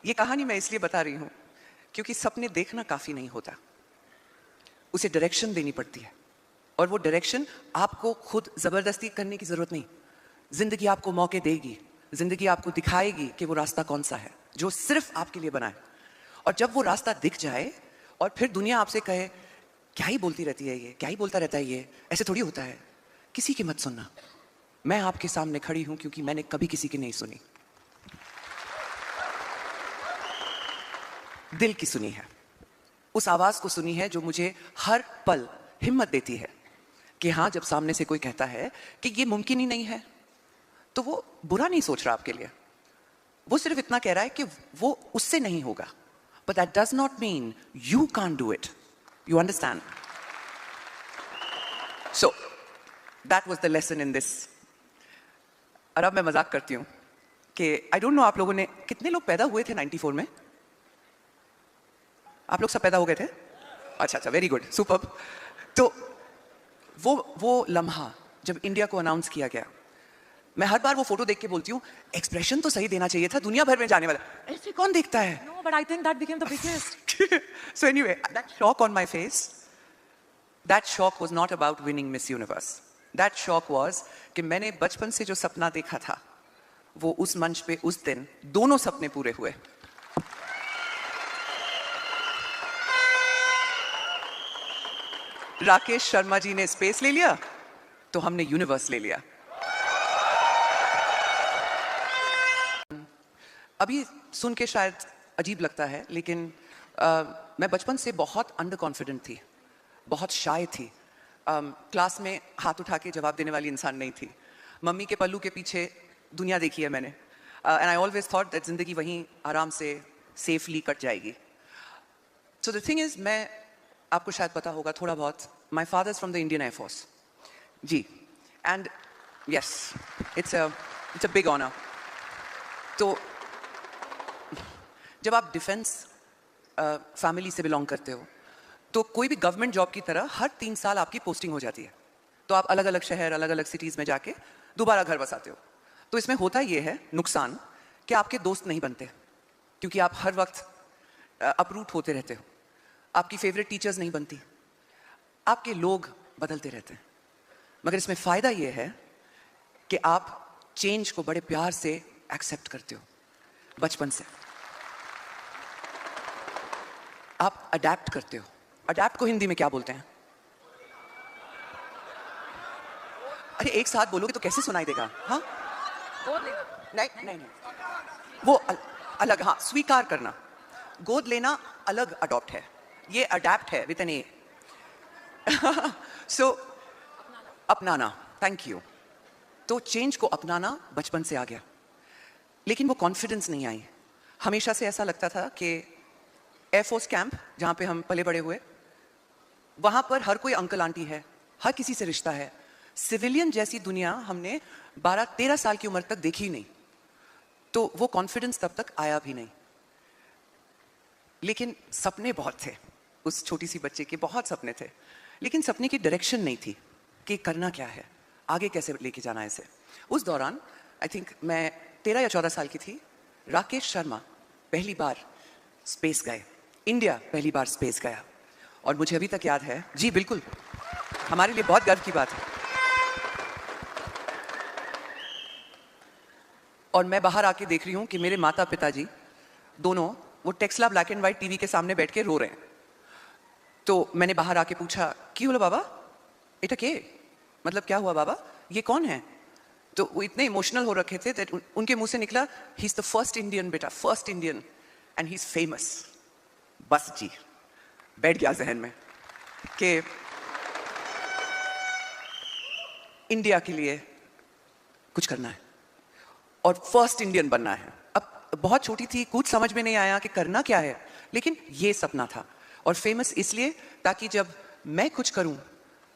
ये कहानी मैं इसलिए बता रही हूँ क्योंकि सपने देखना काफ़ी नहीं होता, उसे डायरेक्शन देनी पड़ती है। और वो डायरेक्शन आपको खुद ज़बरदस्ती करने की ज़रूरत नहीं। ज़िंदगी आपको मौके देगी, ज़िंदगी आपको दिखाएगी कि वो रास्ता कौन सा है जो सिर्फ आपके लिए बना है। और जब वो रास्ता दिख जाए और फिर दुनिया आपसे कहे क्या ही बोलती रहती है ये, क्या ही बोलता रहता है ये, ऐसे थोड़ी होता है, किसी की मत सुनना। मैं आपके सामने खड़ी हूं क्योंकि मैंने कभी किसी की नहीं सुनी, दिल की सुनी है। उस आवाज को सुनी है जो मुझे हर पल हिम्मत देती है कि हाँ, जब सामने से कोई कहता है कि ये मुमकिन ही नहीं है, तो वो बुरा नहीं सोच रहा आपके लिए, वो सिर्फ इतना कह रहा है कि वो उससे नहीं होगा। But that does not mean you can't do it. You understand? So, that was the lesson in this. और अब मैं मजाक करती हूँ कि I don't know आप लोगों ने कितने लोग पैदा हुए थे 94 में? आप लोग सब पैदा हो गए थे? अच्छा, वेरी गुड, सुपर्ब। तो वो लम्हा जब इंडिया को अनाउंस किया गया, मैं हर बार वो फोटो देख के बोलती हूँ एक्सप्रेशन तो सही देना चाहिए था, दुनिया भर में जाने वाला, ऐसे कौन देखता है? No, but I think that became the biggest. So anyway, that shock on my face, that shock was not about winning Miss Universe. That shock was कि मैंने बचपन से जो सपना देखा था, वो उस मंच पे उस दिन दोनों सपने पूरे हुए। राकेश शर्मा जी ने स्पेस ले लिया, तो हमने यूनिवर्स ले लिया। अभी सुन के शायद अजीब लगता है, लेकिन मैं बचपन से बहुत अंडर कॉन्फिडेंट थी, बहुत शाय थी। क्लास में हाथ उठा के जवाब देने वाली इंसान नहीं थी। मम्मी के पल्लू के पीछे दुनिया देखी है मैंने, and I always thought that जिंदगी वहीं आराम से सेफली कट जाएगी। सो द थिंग इज, मैं आपको शायद पता होगा थोड़ा बहुत, my father is from the Indian air force ji, and yes, it's a big honour. तो जब आप डिफेंस फैमिली से बिलोंग करते हो, तो कोई भी गवर्नमेंट जॉब की तरह हर 3 साल आपकी पोस्टिंग हो जाती है। तो आप अलग अलग शहर, अलग अलग सिटीज़ में जाके दोबारा घर बसाते हो। तो इसमें होता ये है नुकसान कि आपके दोस्त नहीं बनते, क्योंकि आप हर वक्त अपरूट होते रहते हो। आपकी फेवरेट टीचर्स नहीं बनती, आपके लोग बदलते रहते हैं। मगर इसमें फ़ायदा ये है कि आप चेंज को बड़े प्यार से एक्सेप्ट करते हो बचपन से। आप अडैप्ट करते हो। अडैप्ट को हिंदी में क्या बोलते हैं? अरे एक साथ बोलोगे तो कैसे सुनाई देगा? हाँ, नहीं, वो अलग, हाँ, स्वीकार करना। गोद लेना अलग अडॉप्ट है, ये अडैप्ट है विद एन ए। सो अपनाना, थैंक यू। तो चेंज को अपनाना बचपन से आ गया, लेकिन वो कॉन्फिडेंस नहीं आई। हमेशा से ऐसा लगता था कि एयरफोर्स कैंप जहाँ पे हम पले बड़े हुए, वहाँ पर हर कोई अंकल आंटी है, हर किसी से रिश्ता है। सिविलियन जैसी दुनिया हमने 12-13 साल की उम्र तक देखी ही नहीं, तो वो कॉन्फिडेंस तब तक आया भी नहीं। लेकिन सपने बहुत थे, उस छोटी सी बच्चे के बहुत सपने थे, लेकिन सपने की डायरेक्शन नहीं थी कि करना क्या है, आगे कैसे लेके जाना है इसे। उस दौरान आई थिंक मैं 13 या 14 साल की थी। राकेश शर्मा पहली बार स्पेस गए, इंडिया पहली बार स्पेस गया, और मुझे अभी तक याद है। जी बिल्कुल, हमारे लिए बहुत गर्व की बात है। और मैं बाहर आके देख रही हूँ कि मेरे माता पिताजी दोनों वो Taxila black and white TV के सामने बैठ के रो रहे हैं। तो मैंने बाहर आके पूछा, की बोला बाबा, एटा के, मतलब क्या हुआ बाबा, ये कौन है? तो वो इतने इमोशनल हो रखे थे that उनके मुंह से निकला, he is the first Indian बेटा, first Indian, and he is famous. बस जी, बैठ गया जहन में कि इंडिया के लिए कुछ करना है और फर्स्ट इंडियन बनना है। अब बहुत छोटी थी, कुछ समझ में नहीं आया कि करना क्या है, लेकिन ये सपना था। और फेमस इसलिए ताकि जब मैं कुछ करूं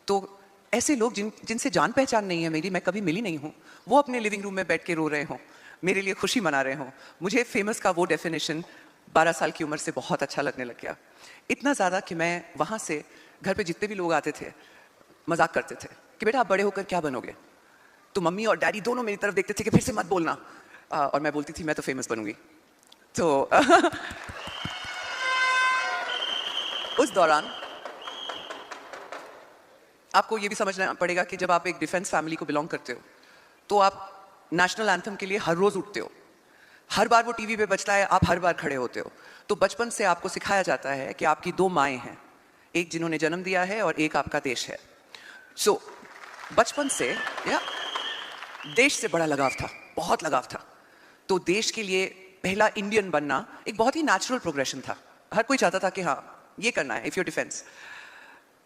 तो ऐसे लोग जिनसे जान पहचान नहीं है मेरी, मैं कभी मिली नहीं हूं, वो अपने लिविंग रूम में बैठ के रो रहे हों, मेरे लिए खुशी मना रहे हों। मुझे फेमस का वो डेफिनेशन 12 साल की उम्र से बहुत अच्छा लगने लग गया। इतना ज़्यादा कि मैं वहाँ से घर पे जितने भी लोग आते थे मजाक करते थे कि बेटा आप बड़े होकर क्या बनोगे? तो मम्मी और डैडी दोनों मेरी तरफ देखते थे कि फिर से मत बोलना, और मैं बोलती थी मैं तो फेमस बनूंगी। तो उस दौरान आपको ये भी समझना पड़ेगा कि जब आप एक डिफेंस फैमिली को बिलोंग करते हो तो आप नेशनल एंथम के लिए हर रोज उठते हो, हर बार वो टीवी पे बजता है, आप हर बार खड़े होते हो। तो बचपन से आपको सिखाया जाता है कि आपकी दो माएँ हैं, एक जिन्होंने जन्म दिया है और एक आपका देश है। सो बचपन से या देश से बड़ा लगाव था, बहुत लगाव था। तो देश के लिए पहला इंडियन बनना एक बहुत ही नेचुरल प्रोग्रेशन था। हर कोई चाहता था कि हाँ ये करना है इफ योर डिफेंस।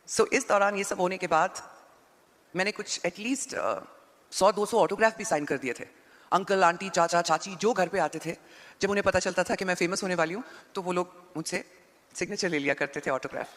सो इस दौरान ये सब होने के बाद मैंने कुछ एटलीस्ट 100-200 ऑटोग्राफ भी साइन कर दिए थे। अंकल आंटी चाचा चाची जो घर पे आते थे, जब उन्हें पता चलता था कि मैं फेमस होने वाली हूँ तो वो लोग मुझसे सिग्नेचर ले लिया करते थे, ऑटोग्राफ।